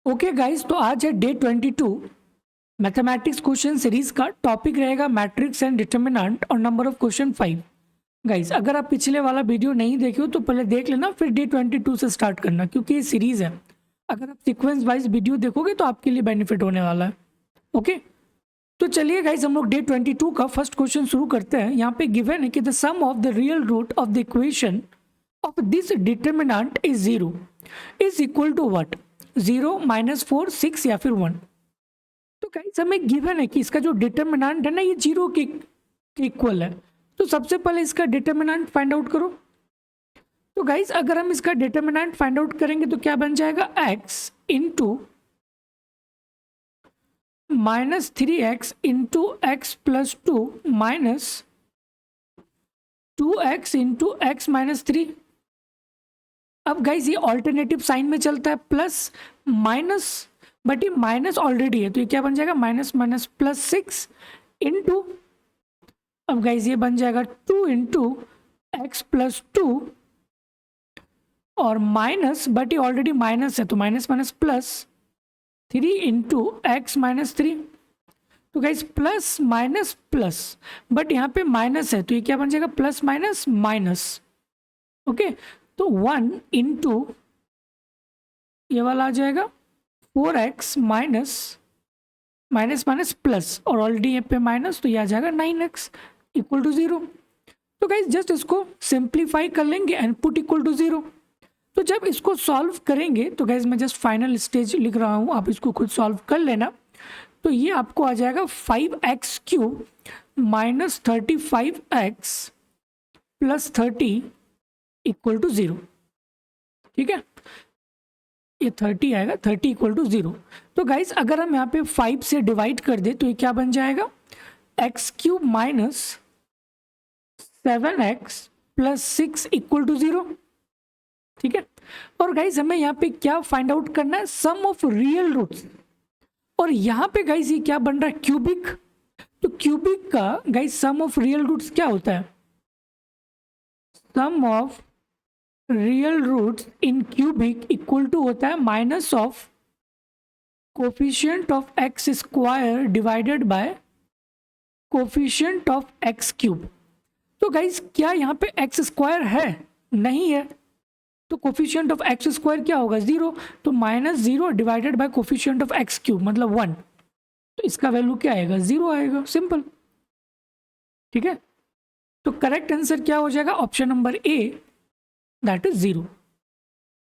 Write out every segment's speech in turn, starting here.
Okay guys, तो आज है डे 22 मैथमेटिक्स क्वेश्चन सीरीज का। टॉपिक रहेगा मैट्रिक्स एंड डिटर्मिनेंट और नंबर ऑफ क्वेश्चन 5। गाइस, अगर आप पिछले वाला वीडियो नहीं देखे हो तो पहले देख लेना, फिर डे 22 से स्टार्ट करना, क्योंकि ये सीरीज है। अगर आप सीक्वेंस वाइज वीडियो देखोगे तो आपके लिए बेनिफिट होने वाला है। ओके, तो चलिए गाइस, हम लोग डे 22 का फर्स्ट क्वेश्चन शुरू करते हैं। यहाँ पे गिवन है कि the sum of the real root of the equation of this determinant is 0 is equal to what? 0, -4, 6 या फिर 1। तो गाइस, हमें गिवन है कि इसका जो डिटर्मिनेंट है ना, ये 0 के इक्वल है। तो सबसे पहले इसका डिटर्मिनेंट फाइंड आउट करो। तो गाइस, अगर हम इसका डिटर्मिनेंट फाइंड आउट करेंगे तो क्या बन जाएगा? x into -3x into x plus 2 minus 2x into x minus 3। अब गाइस, ये ऑल्टरनेटिव साइन में चलता है, प्लस माइनस, बट ये माइनस ऑलरेडी है, तो ये क्या बन जाएगा? माइनस माइनस प्लस 6 इंटू, अब गाइस ये बन जाएगा 2 इंटू एक्स प्लस 2 और माइनस, बट ये ऑलरेडी माइनस है, तो minus minus plus 3 into x minus 3। तो guys, plus minus plus, but यहाँ पे माइनस है, तो ये क्या बन जाएगा? Plus minus minus. ओके, तो 1 इंटू ये वाला आ जाएगा 4x minus minus minus plus, और ऑलरेडी यहाँ पे माइनस, तो ये आ जाएगा 9x इक्वल टू 0। तो गाइज, जस्ट इसको सिंप्लीफाई कर लेंगे एंड पुट इक्वल टू 0। तो जब इसको सॉल्व करेंगे तो गाइज, मैं जस्ट फाइनल स्टेज लिख रहा हूँ, आप इसको खुद सॉल्व कर लेना। तो ये आपको आ जाएगा 5x³ minus 35x plus 30 equal to 0। ठीक है, ये 30 आएगा, 30 इक्वल टू 0। तो गाइज, अगर हम यहाँ पे 5 से डिवाइड कर दे तो ये क्या बन जाएगा? x³ minus 7x plus 6 equal to 0। ठीक है, और गाइज हमें यहाँ पे क्या फाइंड आउट करना है? Sum of real roots. और यहाँ पे गाइज ये क्या बन रहा है? क्यूबिक। तो क्यूबिक का guys sum of real roots क्या होता है? Sum of real roots in cubic equal to होता है minus of coefficient of X square divided by coefficient of X cube. तो गाइज, क्या यहाँ पे एक्स स्क्वायर है? नहीं है, तो कोफिशिएंट ऑफ एक्स स्क्वायर क्या होगा? 0। तो -0 divided by coefficient of X cube मतलब 1। तो इसका वैल्यू क्या आएगा? 0 आएगा, सिंपल। ठीक है, तो करेक्ट आंसर क्या हो जाएगा? Option number A, that is 0।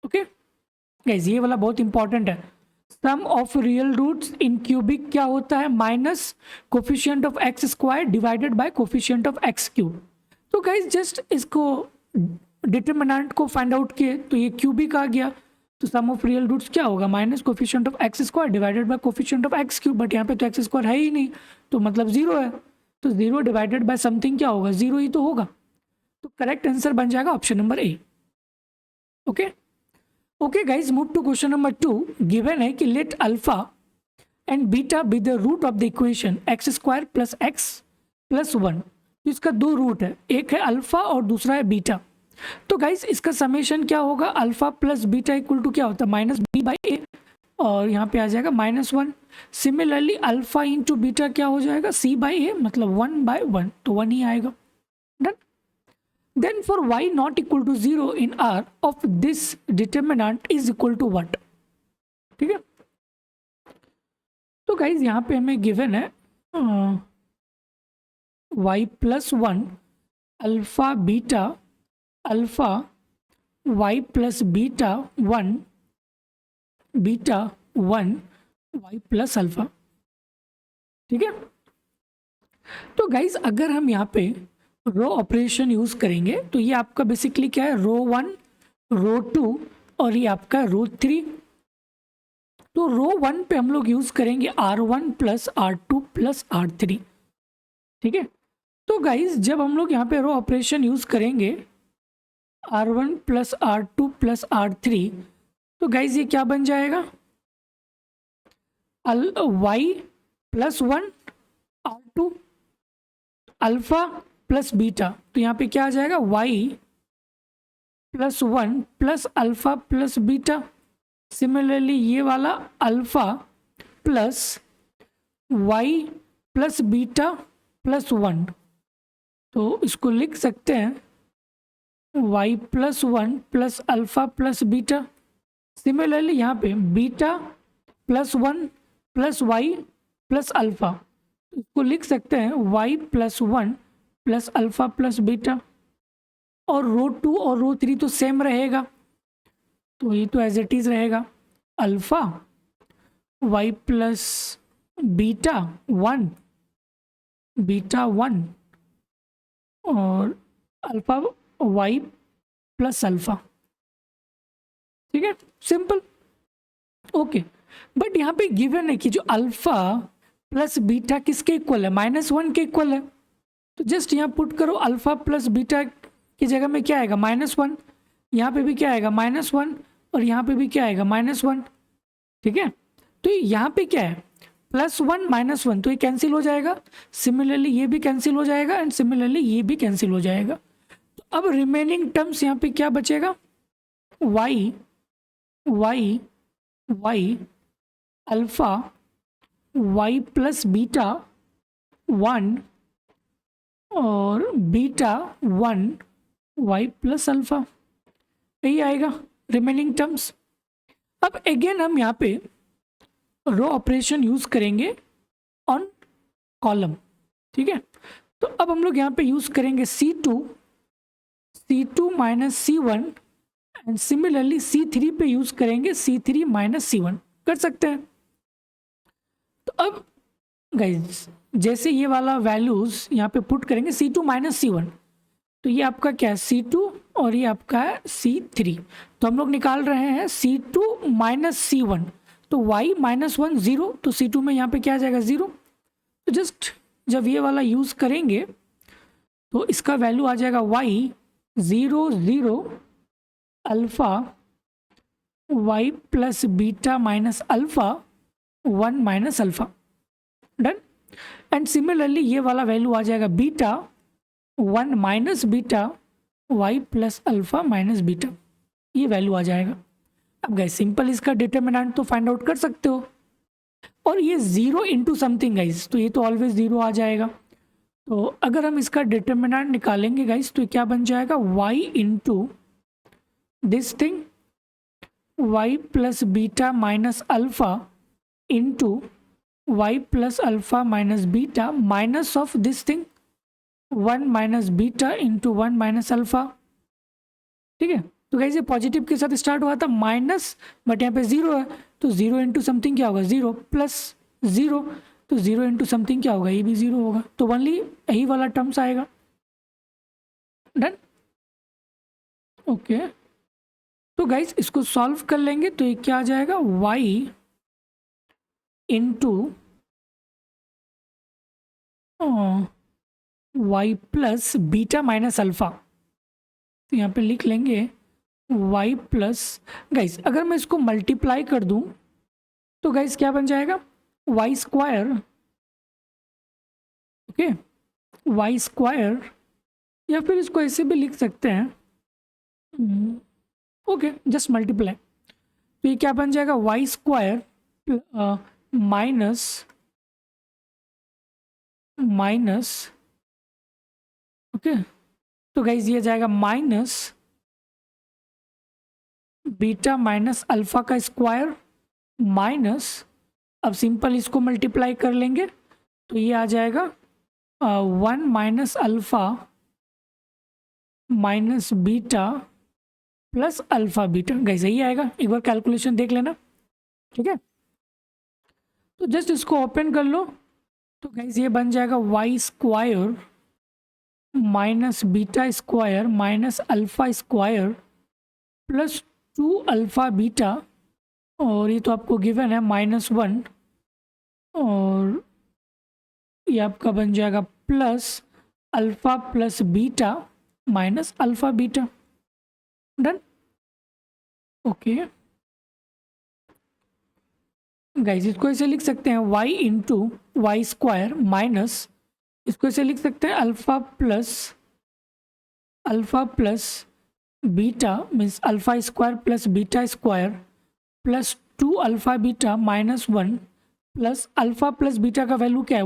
Okay guys, ये वाला बहुत इंपॉर्टेंट है। Sum of real roots in cubic क्या होता है? Minus coefficient of X square divided by coefficient of X cube. तो गाइज, जस्ट इसको डिटर्मिनेंट को फाइंड आउट किए तो ये क्यूबिक आ गया। तो सम ऑफ रियल रूट्स क्या होगा? Minus coefficient of X square divided by coefficient of X cube, but यहाँ पे तो एक्स स्क्वायर है ही नहीं, तो मतलब 0 है। तो 0 डिवाइडेड बाय समथिंग क्या होगा? 0 ही तो होगा। तो करेक्ट आंसर बन जाएगा option number A. Okay okay guys, move to question number 2। Given है कि let alpha and beta be the root of the equation x square plus x plus 1। तो इसका दो रूट है, एक है अल्फा और दूसरा है बीटा। तो गाइज, इसका समेशन क्या होगा? Alpha plus beta equal to क्या होता है? माइनस बी बाई ए, और यहाँ पे आ जाएगा -1। सिमिलरली अल्फा इंटू बीटा क्या हो जाएगा? सी बाई ए, मतलब 1/1, तो 1 ही आएगा। Done. Then for y not equal to 0 in R of this determinant is equal to what? ठीक है, तो गाइज यहाँ पे हमें गिवन है y plus 1 alpha beta alpha y plus beta 1 beta 1 y plus alpha. ठीक है, तो गाइज अगर हम यहाँ पे रो ऑपरेशन यूज करेंगे तो ये आपका बेसिकली क्या है? रो 1, रो 2 और ये आपका रो 3। तो रो 1 पे हम लोग यूज करेंगे R1 plus R2 plus R3। ठीक है, तो गाइज जब हम लोग यहाँ पे रो ऑपरेशन यूज करेंगे R1 plus R2 plus R3, तो गाइज ये क्या बन जाएगा? y plus 1 R2 alpha plus beta, तो यहाँ पे क्या आ जाएगा? y plus 1 plus alpha plus beta. Similarly ये वाला alpha plus y plus beta plus 1, तो इसको लिख सकते हैं y plus 1 plus alpha plus beta. Similarly यहाँ पे beta plus 1 plus y plus alpha, इसको लिख सकते हैं y plus 1 plus alpha plus beta. और रो 2 और रो 3 तो सेम रहेगा, तो ये तो एज इट इज रहेगा alpha y plus beta 1 beta 1 और अल्फा वाई प्लस अल्फा। ठीक है, सिंपल। ओके, बट यहाँ पे गिवन है कि जो अल्फा प्लस बीटा किसके इक्वल है, -1 के इक्वल है। तो जस्ट यहाँ पुट करो अल्फा प्लस बीटा की जगह में क्या आएगा -1, यहाँ पे भी क्या आएगा -1 और यहाँ पे भी क्या आएगा -1। ठीक है, तो यहाँ पे क्या है +1 -1, तो ये कैंसिल हो जाएगा। सिमिलरली ये भी कैंसिल हो जाएगा एंड सिमिलरली ये भी कैंसिल हो जाएगा। तो अब रिमेनिंग टर्म्स यहाँ पे क्या बचेगा, y y y alpha y plus beta 1 और बीटा 1 वाई प्लस अल्फा, यही आएगा रिमेनिंग टर्म्स। अब अगेन हम यहाँ पे रो ऑपरेशन यूज करेंगे ऑन कॉलम। ठीक है, तो अब हम लोग यहाँ पे यूज करेंगे C2 minus C1 and similarly C3 पे यूज करेंगे C3 माइनस C1, कर सकते हैं। तो अब गाइज जैसे ये वाला वैल्यूज यहाँ पे पुट करेंगे C2 माइनस C1, तो ये आपका क्या है C2 और ये आपका है C3। तो हम लोग निकाल रहे हैं C2 माइनस C1, तो y -1 0, तो C2 में यहाँ पे क्या आ जाएगा 0। तो जस्ट जब ये वाला यूज़ करेंगे तो इसका वैल्यू आ जाएगा y 0 0 alpha y plus beta minus alpha 1 minus alpha, done. And similarly ये वाला वैल्यू आ जाएगा beta 1 minus beta y plus alpha minus beta, ये वैल्यू आ जाएगा। अब गाइस सिंपल इसका डिटर्मिनेंट तो फाइंड आउट कर सकते हो, और ये 0 इंटू समथिंग गाइस, तो ये तो ऑलवेज 0 आ जाएगा। तो अगर हम इसका डिटर्मिनेंट निकालेंगे गाइस तो क्या बन जाएगा y into this thing y plus beta minus alpha into y plus alpha minus beta minus of this thing 1 minus beta into 1 minus alpha. ठीक है, तो गाइस ये पॉजिटिव के साथ स्टार्ट हुआ था माइनस, बट यहाँ पे 0 है, तो 0 इंटू समथिंग क्या होगा 0 प्लस 0, तो 0 इंटू समथिंग क्या होगा, ये भी 0 होगा, तो ओनली यही वाला टर्म्स आएगा, डन। ओके, तो गाइस इसको सॉल्व कर लेंगे तो ये क्या आ जाएगा y into y plus beta minus alpha, तो यहाँ पे लिख लेंगे y प्लस, गाइस अगर मैं इसको मल्टीप्लाई कर दूं तो गाइस क्या बन जाएगा y square, okay y square, या फिर इसको ऐसे भी लिख सकते हैं, ओके जस्ट मल्टीप्लाई, तो ये क्या बन जाएगा y square minus minus, okay, तो गाइस ये जाएगा माइनस बीटा माइनस अल्फ़ा का स्क्वायर माइनस, अब सिंपल इसको मल्टीप्लाई कर लेंगे तो ये आ जाएगा 1 minus alpha minus beta plus alpha beta, guys यही आएगा, एक बार कैलकुलेशन देख लेना। ठीक है, तो जस्ट इसको ओपन कर लो, तो गाइस ये बन जाएगा y square minus beta square minus alpha square plus 2 alpha beta, और ये तो आपको गिवन है -1, और ये आपका बन जाएगा plus alpha plus beta minus alpha beta, done. Okay guys इसको ऐसे लिख सकते हैं y into y square minus, इसको ऐसे लिख सकते हैं alpha plus beta means alpha square plus beta square plus 2 alpha beta minus 1 plus alpha plus beta का वैल्यू क्या है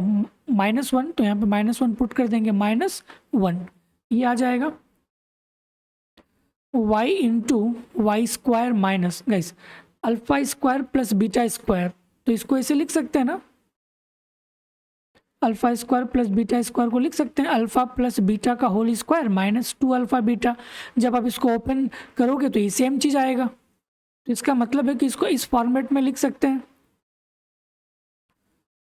-1, तो यहाँ पे -1 पुट कर देंगे -1, ये आ जाएगा y into y square minus guys alpha square plus beta square, तो इसको ऐसे लिख सकते हैं ना, alpha square plus beta square को लिख सकते हैं अल्फ़ा प्लस बीटा का whole square minus 2 alpha beta. जब आप इसको ओपन करोगे तो ये सेम चीज़ आएगा, तो इसका मतलब है कि इसको इस फॉर्मेट में लिख सकते हैं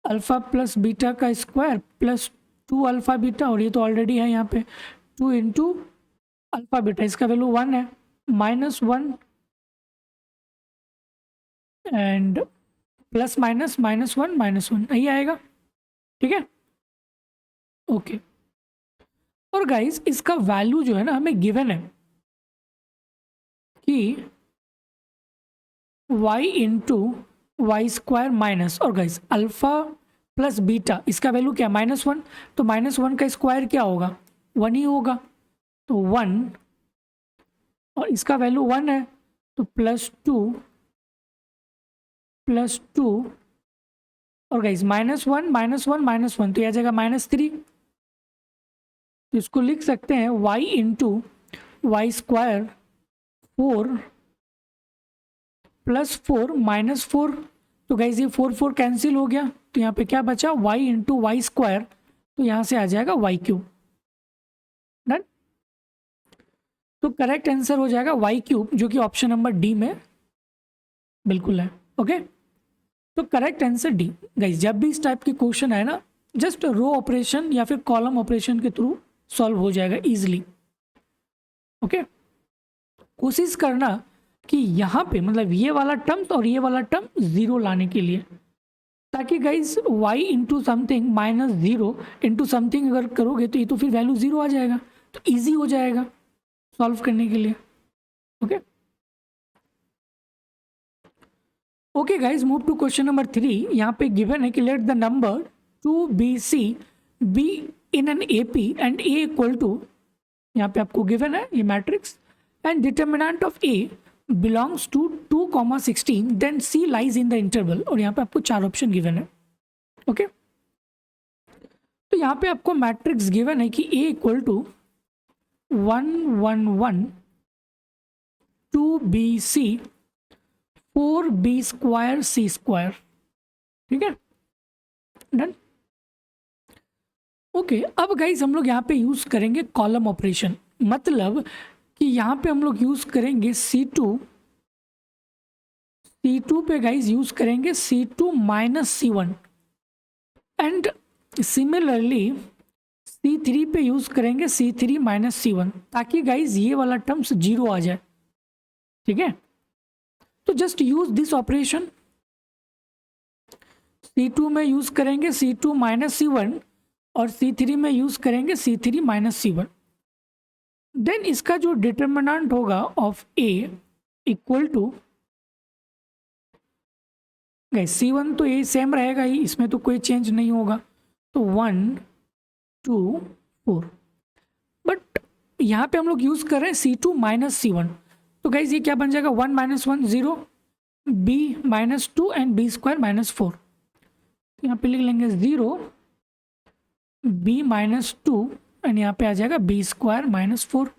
अल्फ़ा प्लस बीटा का स्क्वायर प्लस 2 अल्फ़ा बीटा, और ये तो ऑलरेडी है यहाँ पे 2 इंटू अल्फ़ा बीटा, इसका वैल्यू 1 है, -1 एंड प्लस माइनस -1 -1 यही आएगा, ठीक है ओके। और गाइस इसका वैल्यू जो है ना हमें गिवन है कि y into y square minus, और गाइस अल्फा प्लस बीटा इसका वैल्यू क्या -1, तो -1 का स्क्वायर क्या होगा 1 ही होगा, तो 1 और इसका वैल्यू 1 है तो +2 और गाइस -1 -1 तो यह आ जाएगा -3, तो इसको लिख सकते हैं y इंटू वाई स्क्वायर 4 +4 -4, तो गाइज ये 4 कैंसिल हो गया, तो यहाँ पे क्या बचा y इंटू वाई स्क्वायर, तो यहाँ से आ जाएगा y3, डन। तो करेक्ट आंसर हो जाएगा y3, जो कि ऑप्शन नंबर डी में बिल्कुल है, ओके। तो करेक्ट आंसर डी। गाइज जब भी इस टाइप के क्वेश्चन आए ना, जस्ट रो ऑपरेशन या फिर कॉलम ऑपरेशन के थ्रू सॉल्व हो जाएगा इजिली, ओके। कोशिश करना कि यहाँ पे मतलब ये वाला टर्म और ये वाला टर्म 0 लाने के लिए, ताकि guys y into something -0 into something अगर करोगे तो ये तो फिर वैल्यू 0 आ जाएगा, तो इजी हो जाएगा सॉल्व करने के लिए, okay. Okay guys move to question number 3। यहाँ पे गिवन है कि let the number 2bc be in an AP and a equal to, यहाँ पे आपको गिवन है ये matrix, and determinant of a belongs to 2,16 then C lies in the interval, और यहाँ पे आपको 4 ऑप्शन गिवन है, ओके। तो यहाँ पे आपको मैट्रिक्स गिवन है कि A equal to 1 1 1 2bc 4b square c square, ठीक है डन। ओके अब गाइज हम लोग यहाँ पे यूज करेंगे कॉलम ऑपरेशन, मतलब कि यहाँ पे हम लोग यूज करेंगे C2 पे गाइज यूज करेंगे C2 minus C1, and similarly C3 पे यूज करेंगे C3 माइनस C1, ताकि गाइज ये वाला टर्म्स 0 आ जाए, ठीक है। तो just use this operation, C2 में यूज करेंगे C2 माइनस C1 और C3 में यूज करेंगे C3 माइनस C1, देन इसका जो डिटर्मिनेंट होगा of A equal to C1, तो ये सेम रहेगा ही, इसमें तो कोई चेंज नहीं होगा, तो 1 2 4, बट यहाँ पे हम लोग यूज कर रहे हैं C2 माइनस C1, तो गाइज ये क्या बन जाएगा 1 - 1 0 b -2 एंड b स्क्वायर -4, यहाँ पे लिख लेंगे 0 b -2 एंड यहाँ पे आ जाएगा b स्क्वायर -4।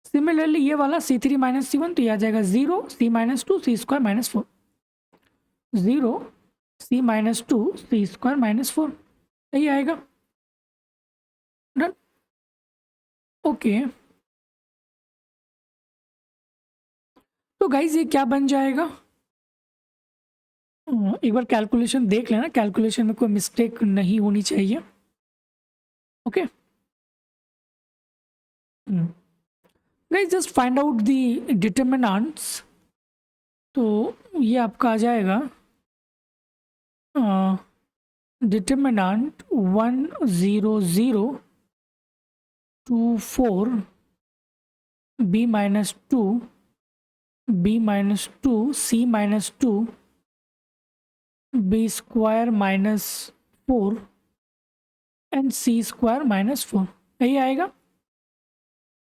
सिमिलरली ये वाला C3 माइनस C1, तो ये आ जाएगा 0 c -2 c square -4, 0 c -2 c square -4, यही आएगा डन, ओके। तो गाइज ये क्या बन जाएगा, एक बार कैलकुलेशन देख लेना, कैलकुलेशन में कोई मिस्टेक नहीं होनी चाहिए, okay. Guys just find out the determinants, तो ये आपका आ जाएगा determinant 1 0 0 2 4 b -2 b -2 c -2 b square -4 and c square -4, यही आएगा,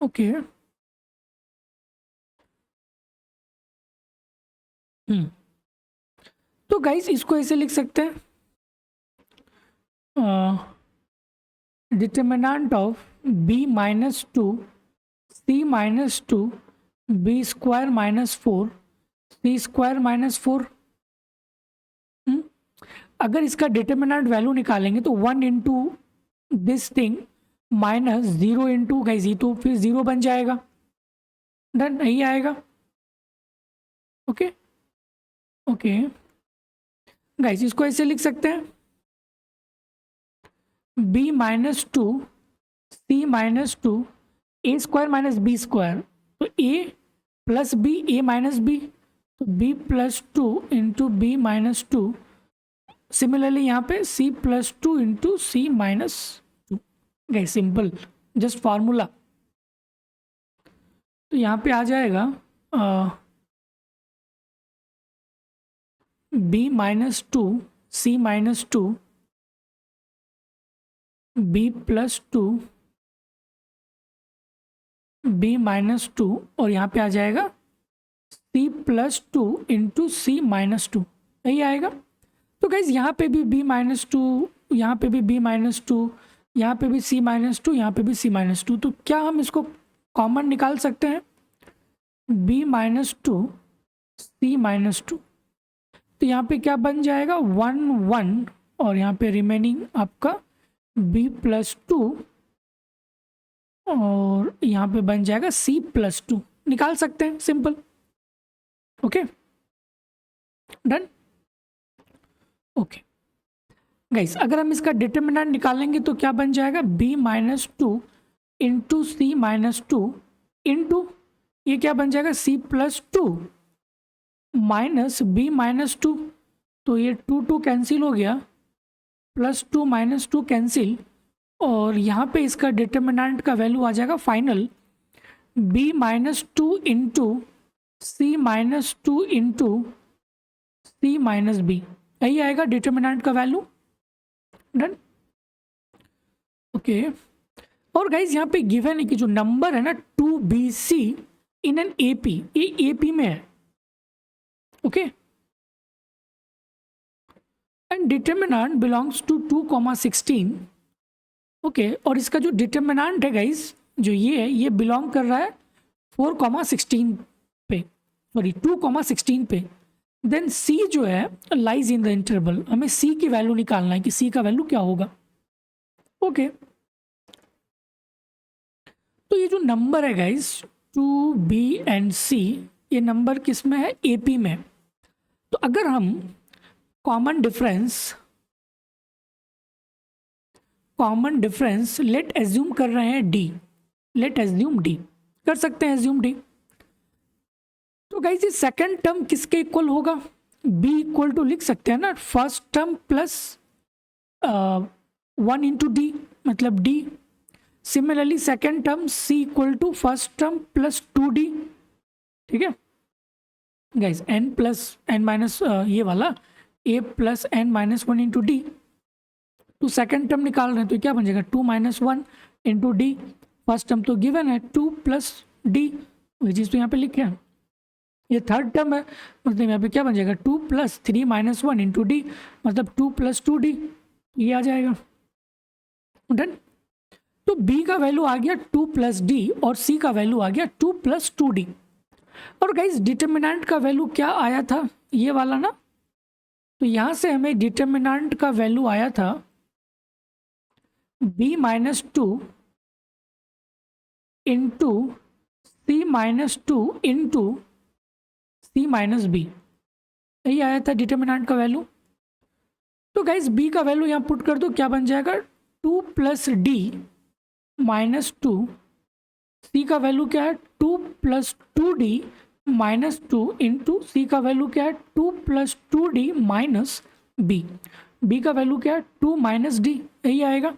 ओके। तो गाइस इसको ऐसे लिख सकते हैं, determinant of b minus two C minus two B square minus four C square minus four. अगर इसका डिटर्मिनेंट वैल्यू निकालेंगे तो 1 into this thing minus 0 into guys, ये तो फिर 0 बन जाएगा, डन, नहीं आएगा। ओके ओके गाइस इसको ऐसे लिख सकते हैं, b minus two C minus two A square minus B square, तो a plus B A minus B, तो b plus two into B minus two. Similarly यहाँ पे c plus two into C minus two. Guys simple, just formula. तो यहाँ पे आ जाएगा b minus two C minus two b plus two b minus two, और यहाँ पे आ जाएगा c plus two into C minus to, यही आएगा। तो गाइज यहाँ पे भी b माइनस टू, यहाँ पे भी b माइनस टू, यहाँ पे भी c माइनस टू, यहाँ पे भी c माइनस टू। तो क्या हम इसको कॉमन निकाल सकते हैं, b minus two C minus to, तो यहाँ पे क्या बन जाएगा 1 1, और यहाँ पे रिमेनिंग आपका b प्लस टू, और यहाँ पे बन जाएगा c प्लस टू। निकाल सकते हैं, simple. Okay done. Okay guys अगर हम इसका डिटर्मिनेंट निकालेंगे तो क्या बन जाएगा, b minus two into C minus two into ये क्या बन जाएगा c plus to minus b minus to, तो ये 2 2 कैंसिल हो गया, प्लस 2 माइनस 2 कैंसिल, और यहाँ पे इसका डिटर्मिनेंट का वैल्यू आ जाएगा final b minus two into C minus two into C minus B, यही आएगा डिटर्मिनेंट का वैल्यू, डन। ओके और गाइज यहाँ पे गिवन है कि जो नंबर है ना 2bc इन एन AP, ये AP में है। Okay and determinant belongs to 2,16। Okay और इसका जो डिटर्मिनेंट है गाइज, जो ये है, ये बिलोंग कर रहा है 4,16 पे, सॉरी 2,16 पे। देन C जो है लाइज इन द इंटरवल, हमें C की वैल्यू निकालना है कि C का वैल्यू क्या होगा। ओके तो ये जो नंबर है गाइज 2b एंड C, ये नंबर किस में है, AP में। तो अगर हम कॉमन डिफरेंस लेट एज्यूम कर रहे हैं D, लेट एज्यूम D, कर सकते हैं एज्यूम D। तो गाइज ये सेकेंड टर्म किसके इक्वल होगा, b इक्वल टू लिख सकते हैं ना first term plus 1 into D, मतलब d। Similarly second term c equal to first term plus 2d, ठीक है guys, n plus n minus ये वाला a plus n minus 1 into D. तो सेकेंड टर्म निकाल रहे हैं तो क्या बन जाएगा 2 minus 1 into D, first term तो गिवन है 2 प्लस डी, वही चीज़ तो यहाँ पे लिखे हैं। ये थर्ड टर्म है, मतलब यहाँ पे क्या बन जाएगा 2 प्लस 3 माइनस 1 इंटू डी, मतलब 2 प्लस 2d, ये आ जाएगा, डन। तो b का वैल्यू आ गया 2 प्लस डी और c का वैल्यू आ गया 2 प्लस 2d। और गाइज डिटर्मिनेंट का वैल्यू क्या आया था, ये वाला ना, तो यहाँ से हमें डिटर्मिनेंट का वैल्यू आया था b minus two into C minus two into C minus B, यही आया था डिटर्मिनेंट का वैल्यू। तो गाइज b का वैल्यू यहाँ पुट कर दो, क्या बन जाएगा 2 प्लस डी माइनस 2, सी का वैल्यू क्या है 2 प्लस 2d माइनस 2 इंटू सी का वैल्यू क्या है 2 plus 2d minus b, b का वैल्यू क्या है 2 माइनस डी, यही आएगा।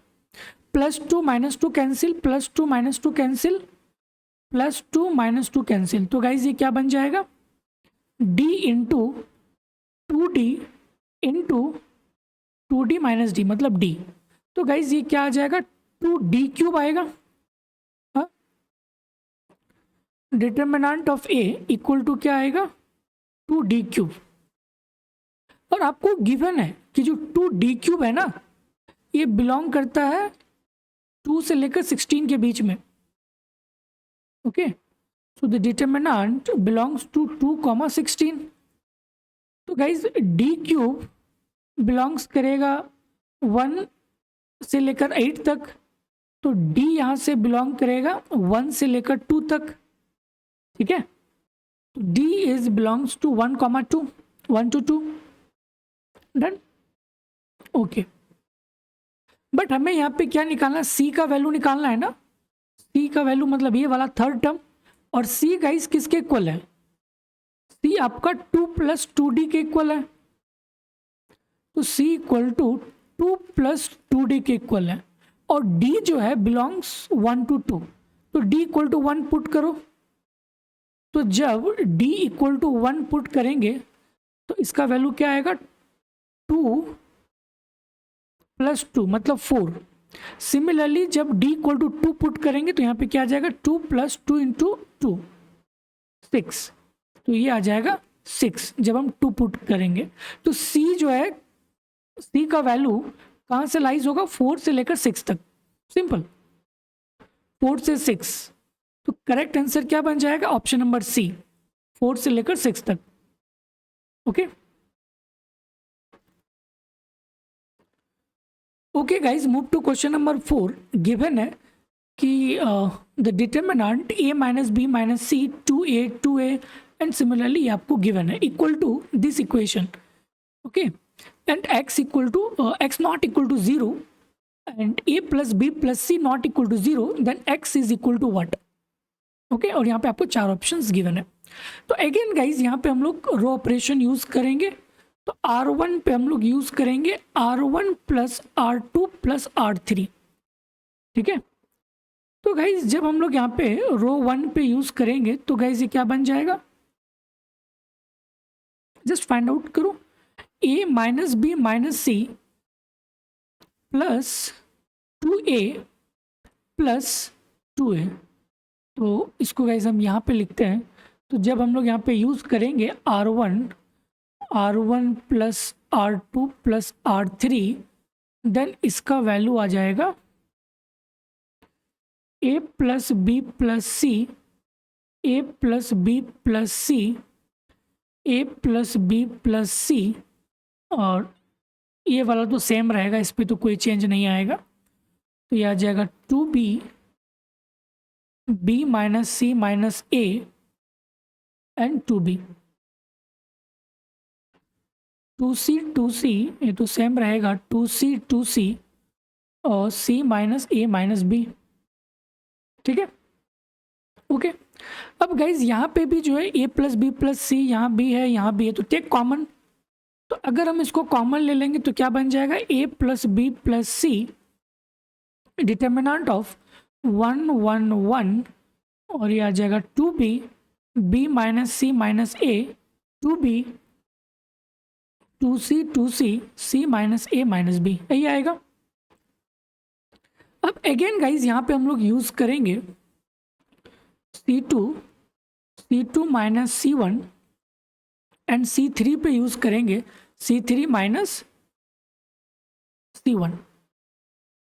Plus 2 minus 2 cancel, plus 2 minus 2 cancel, plus 2 minus 2 cancel, तो गाइज ये क्या बन जाएगा d into 2d into 2d minus D, मतलब d। तो गाइज ये क्या आ जाएगा 2d क्यूब आएगा। Determinant of a equal to क्या आएगा 2d³ और आपको गिवन है कि जो 2d³ है ना ये बिलोंग करता है 2 से लेकर 16 के बीच में। Okay, so the determinant belongs to 2, 16। तो गाइज d³ बिलोंग्स करेगा 1 से लेकर 8 तक, तो d यहाँ से बिलोंग करेगा 1 से लेकर 2 तक। ठीक है, तो d is belongs to 1, 2, 1 to 2। Done. Okay, but हमें यहाँ पे क्या निकालना है, c का वैल्यू निकालना है ना। c का वैल्यू मतलब ये वाला थर्ड टर्म, और c गाइस किसके इक्वल है, c आपका 2 + 2d के इक्वल है। तो c = 2 + 2d के इक्वल है, और d जो है बिलोंग्स 1 to 2, तो d = 1 पुट करो। तो जब d = 1 पुट करेंगे तो इसका वैल्यू क्या आएगा, 2 + 2 मतलब 4। सिमिलरली जब d = 2 पुट करेंगे तो यहाँ पे क्या आ जाएगा, 2 + 2 × 2 6, तो ये आ जाएगा 6 जब हम 2 पुट करेंगे। तो c जो है, c का वैल्यू कहाँ से लाइज होगा, 4 से लेकर 6 तक। सिंपल, 4 से 6। तो करेक्ट आंसर क्या बन जाएगा, ऑप्शन नंबर सी, 4 से लेकर 6 तक। Okay okay guys, move to question number 4। Given है कि the determinant a - b - c 2a and similarly आपको गिवन है equal to this equation. Okay, and x not equal to 0 and a + b + c not equal to 0, then x is equal to what? Okay, और यहाँ पे आपको 4 options given है। तो again guys यहाँ पे हम लोग रो ऑपरेशन यूज करेंगे। तो R1 पे हम लोग यूज करेंगे R1 + R2 + R3। ठीक है, तो गाइज जब हम लोग यहाँ पे रो 1 पे यूज करेंगे तो गाइज ये क्या बन जाएगा, जस्ट फाइंड आउट करो, a - b - c + 2a + 2a। तो इसको गाइज हम यहाँ पे लिखते हैं। तो जब हम लोग यहाँ पे यूज करेंगे R1 + R2 + R3, देन इसका वैल्यू आ जाएगा a + b + c, a + b + c, a + b + c, और ये वाला तो सेम रहेगा, इस पे तो कोई चेंज नहीं आएगा। तो ये आ जाएगा 2b b - c - a and 2b। 2c ये तो सेम रहेगा, 2c और c - a - b। ठीक है, ओके। अब गाइज यहाँ पे भी जो है a + b + c यहाँ भी है, यहाँ भी है, तो टेक कॉमन। तो अगर हम इसको कॉमन ले लेंगे तो क्या बन जाएगा, a + b + c determinant of 1 1 1, और ये आ जाएगा 2b b - c - a 2b 2c c - a - b, यही आएगा। अब अगेन गाइज यहाँ पे हम लोग यूज करेंगे C2 - C1 एंड C3 पे यूज करेंगे C3 - C1।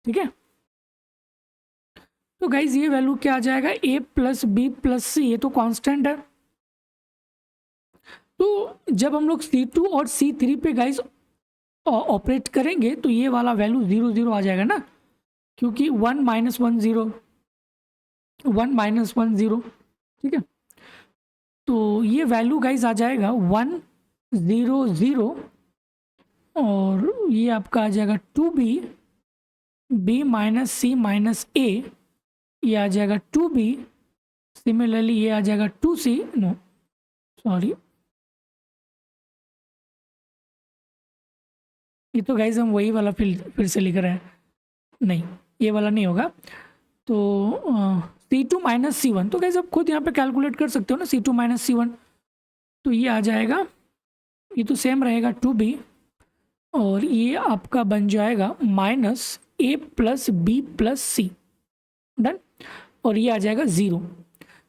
ठीक है, तो गाइज ये वैल्यू क्या आ जाएगा, a + b + c, ये तो कांस्टेंट है। तो जब हम लोग C2 और C3 पे गाइज ऑपरेट करेंगे तो ये वाला वैल्यू 0 0 आ जाएगा ना, क्योंकि 1 - 1 0 1 - 1 0। ठीक है, तो ये वैल्यू गाइज आ जाएगा 1 0 0, और ये आपका आ जाएगा 2b b - c - a, ये आ जाएगा 2b। सिमिलरली ये आ जाएगा 2c, नो सॉरी, ये तो गाइज हम वही वाला फिर से लिख रहे हैं, नहीं ये वाला नहीं होगा। तो C2 - C1, तो गाइज आप खुद यहाँ पे कैलकुलेट कर सकते हो ना, C2 - C1। तो ये आ जाएगा, ये तो सेम रहेगा 2b, और ये आपका बन जाएगा -a + b + c। डन, और ये आ जाएगा 0।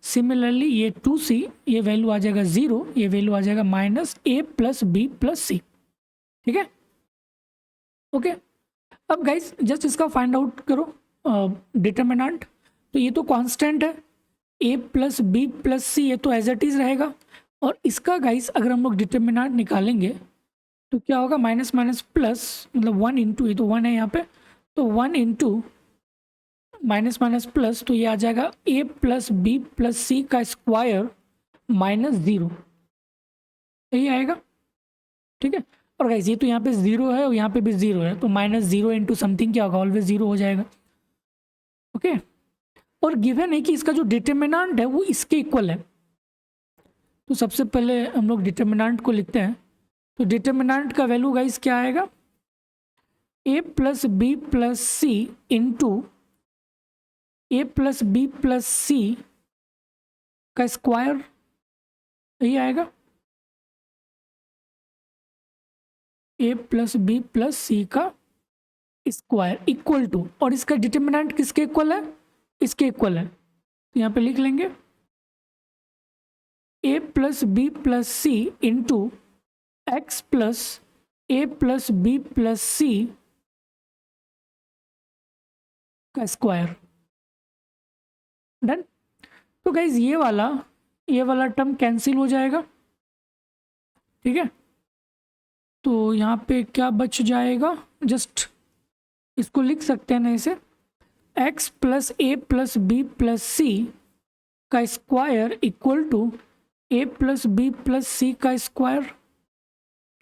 सिमिलरली ये 2c, ये वैल्यू आ जाएगा 0, ये वैल्यू आ जाएगा -a plus B plus C. ठीक है, ओके। अब गाइस जस्ट इसका फाइंड आउट करो डिटर्मिनेंट। तो ये तो कांस्टेंट है, a प्लस बी प्लस सी, ये तो एज इट इज रहेगा। और इसका गाइस अगर हम लोग डिटर्मिनेंट निकालेंगे तो क्या होगा, माइनस माइनस प्लस, मतलब 1 इंटू, ये तो 1 है यहाँ पे, तो 1 इंटू माइनस माइनस प्लस, तो ये आ जाएगा a plus B plus C का स्क्वायर -0, यही आएगा। ठीक है, और गाइस ये तो यहाँ पे 0 है और यहाँ पे भी 0 है, तो -0 इंटू समथिंग क्या होगा, ऑलवेज 0 हो जाएगा। ओके, और गिवन है कि इसका जो डिटर्मिनेंट है वो इसके इक्वल है। तो सबसे पहले हम लोग डिटर्मिनेंट को लिखते हैं। तो डिटर्मिनेंट का वैल्यू गाइस क्या आएगा, a plus B plus C into a plus B plus C का स्क्वायर, यही आएगा, a plus B plus C का स्क्वायर इक्वल टू, और इसका डिटर्मिनेंट किसके इक्वल है, इसके इक्वल है। तो यहाँ पे लिख लेंगे a plus B plus C into X plus A plus B plus C का स्क्वायर। डन। तो गाइज ये वाला टर्म कैंसिल हो जाएगा। ठीक है, तो यहाँ पे क्या बच जाएगा, जस्ट इसको लिख सकते हैं ना इसे, x plus A plus B plus C का square equal to A plus B plus C का स्क्वायर।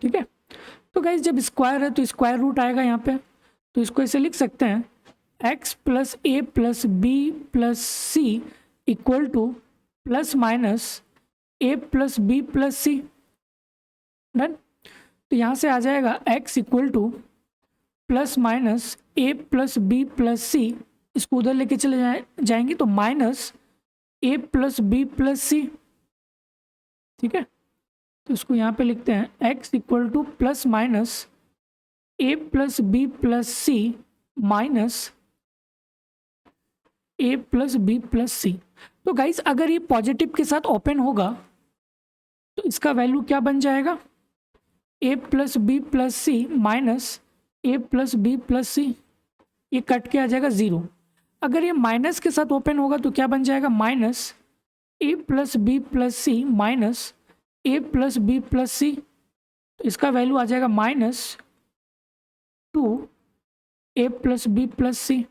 ठीक है, तो गाइज जब स्क्वायर है तो स्क्वायर रूट आएगा यहाँ पे, तो इसको ऐसे लिख सकते हैं x plus A plus B plus C equal to plus minus A plus B plus C. Done. तो यहाँ से आ जाएगा x equal to plus minus A plus B plus C, इसको उधर लेके चले जाएंगे तो minus A plus B plus C. ठीक है, तो इसको यहाँ पे लिखते हैं x equal to plus minus A plus B plus C minus A plus B plus सी। तो गाइस अगर ये पॉजिटिव के साथ ओपन होगा तो इसका वैल्यू क्या बन जाएगा, ए plus B plus C minus A plus B plus सी, ये कट के आ जाएगा 0। अगर ये माइनस के साथ ओपन होगा तो क्या बन जाएगा, minus A plus B plus C minus A plus B plus सी, तो इसका वैल्यू आ जाएगा -2 ए प्लस बी प्लस सी।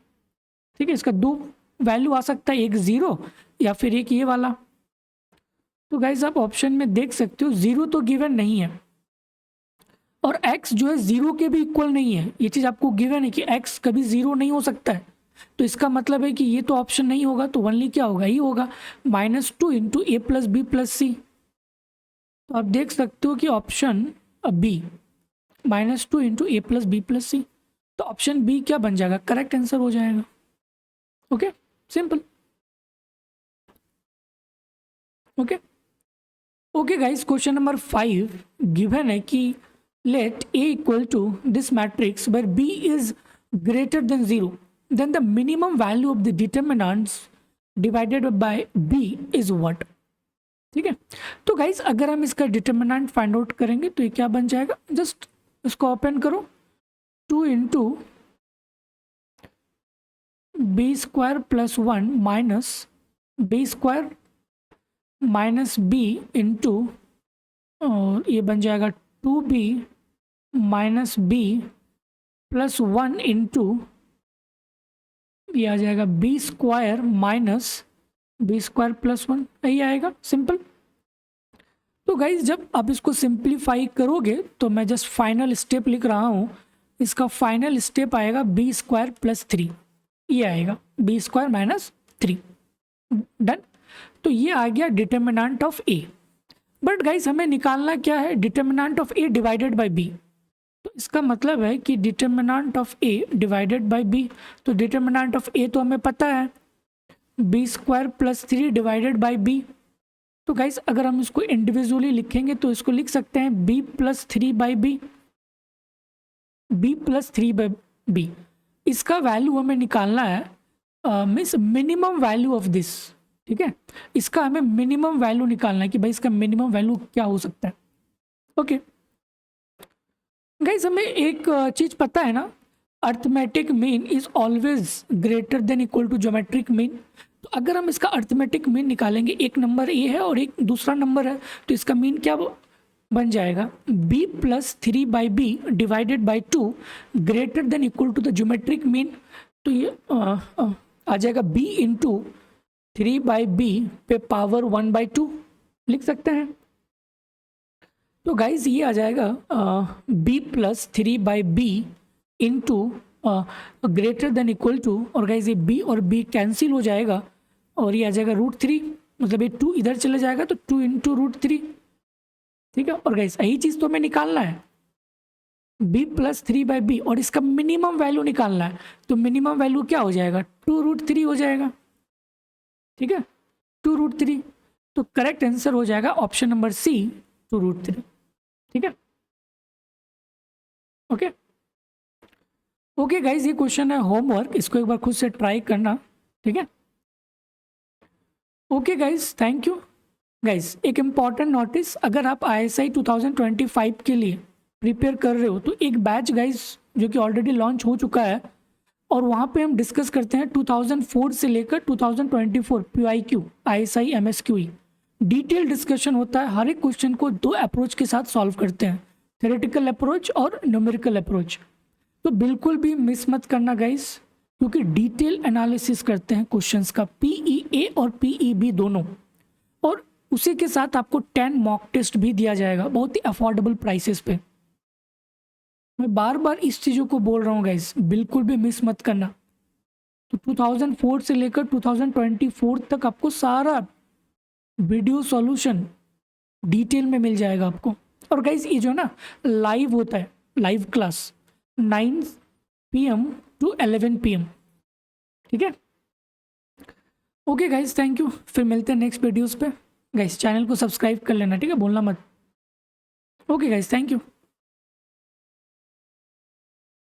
ठीक है, इसका दो वैल्यू आ सकता है, एक 0 या फिर एक ये वाला। तो गाइज आप ऑप्शन में देख सकते हो 0 तो गिवन नहीं है, और x जो है 0 के भी इक्वल नहीं है। ये चीज़ आपको गिवन है कि x कभी 0 नहीं हो सकता है, तो इसका मतलब है कि ये तो ऑप्शन नहीं होगा, तो ओनली क्या होगा, ये होगा -2 इंटू ए प्लस बी प्लस सी। तो आप देख सकते हो कि ऑप्शन बी -2 इंटू ए प्लस बी प्लस सी, तो ऑप्शन बी क्या बन जाएगा, करेक्ट आंसर हो जाएगा। Okay, simple. Okay okay guys, question number 5 given है कि let A equal to this matrix where B is greater than 0, then the minimum value of the determinants divided by B is what। ठीक है, तो guys अगर हम इसका determinant find out करेंगे तो ये क्या बन जाएगा, जस्ट इसको ओपन करो, 2 into B square plus 1 minus B square minus B into, और ये बन जाएगा 2b minus B plus 1 into, ये आ जाएगा B square minus B square plus 1, यही आएगा, सिंपल। तो गाइज जब आप इसको सिंप्लीफाई करोगे तो मैं जस्ट फाइनल स्टेप लिख रहा हूँ, इसका फाइनल स्टेप आएगा बी स्क्वायर प्लस 3, ये आएगा बी स्क्वायर माइनस 3। डन। तो ये आ गया determinant of A. But guys हमें निकालना क्या है, determinant of A divided by B. तो इसका मतलब है कि determinant of A divided by B, तो डिटर्मिनेंट ऑफ ए तो हमें पता है B square plus 3 divided by B. तो गाइज अगर हम इसको इंडिविजुअली लिखेंगे तो इसको लिख सकते हैं B plus 3 by B, B plus 3 by B. इसका वैल्यू हमें निकालना है, means minimum value of this, ठीक है, इसका हमें मिनिमम वैल्यू निकालना है कि भाई इसका मिनिमम वैल्यू क्या हो सकता है। ओके गाइस, हमें एक चीज पता है ना, arithmetic mean is always greater than equal to geometric mean. तो अगर हम इसका अर्थमेटिक मीन निकालेंगे, एक नंबर ए है और एक दूसरा नंबर है, तो इसका मीन क्या बन जाएगा, b plus 3/b divided by 2 greater than equal to the geometric mean. तो ये आ जाएगा b इंटू 3/b पे पावर 1/2 लिख सकते हैं। तो गाइज ये आ जाएगा b plus 3/b into greater than equal to, और गाइज ये b और b कैंसिल हो जाएगा और ये आ जाएगा √3, मतलब ये 2 इधर चले जाएगा तो 2 इंटू √3। ठीक है, और गाइज यही चीज़ तो हमें निकालना है, b प्लस 3/b, और इसका मिनिमम वैल्यू निकालना है। तो मिनिमम वैल्यू क्या हो जाएगा, 2√3 हो जाएगा। ठीक है, 2√3। तो करेक्ट आंसर हो जाएगा ऑप्शन नंबर सी, 2√3। ठीक है, ओके ओके गाइज, ये क्वेश्चन है होमवर्क, इसको एक बार खुद से ट्राई करना। ठीक है, okay guys, thank you. Guys एक इम्पॉर्टेंट नोटिस, अगर आप ISI 2025 के लिए प्रिपेयर कर रहे हो तो एक बैच गाइज जो कि ऑलरेडी लॉन्च हो चुका है, और वहाँ पे हम डिस्कस करते हैं 2004 से लेकर 2024 PYQ ISI MSQE। Detail discussion होता है, हर एक क्वेश्चन को 2 अप्रोच के साथ सॉल्व करते हैं, थ्योरेटिकल अप्रोच और न्यूमेरिकल अप्रोच। तो बिल्कुल भी मिस मत करना गाइज, क्योंकि डिटेल एनालिसिस करते हैं क्वेश्चंस का, PEA और PEB दोनों, और उसी के साथ आपको 10 मॉक टेस्ट भी दिया जाएगा बहुत ही अफोर्डेबल प्राइसेस पे। मैं बार बार इस चीज़ों को बोल रहा हूँ गाइज, बिल्कुल भी मिस मत करना। तो 2004 से लेकर 2024 तक आपको सारा वीडियो सॉल्यूशन डिटेल में मिल जाएगा आपको। और गाइज ये जो है ना लाइव होता है, live class 9 PM to 11 PM। ठीक है, ओके गाइज, थैंक यू, फिर मिलते हैं नेक्स्ट वीडियोस पे। गाइज चैनल को सब्सक्राइब कर लेना, ठीक है, बोलना मत। Okay guys, thank you.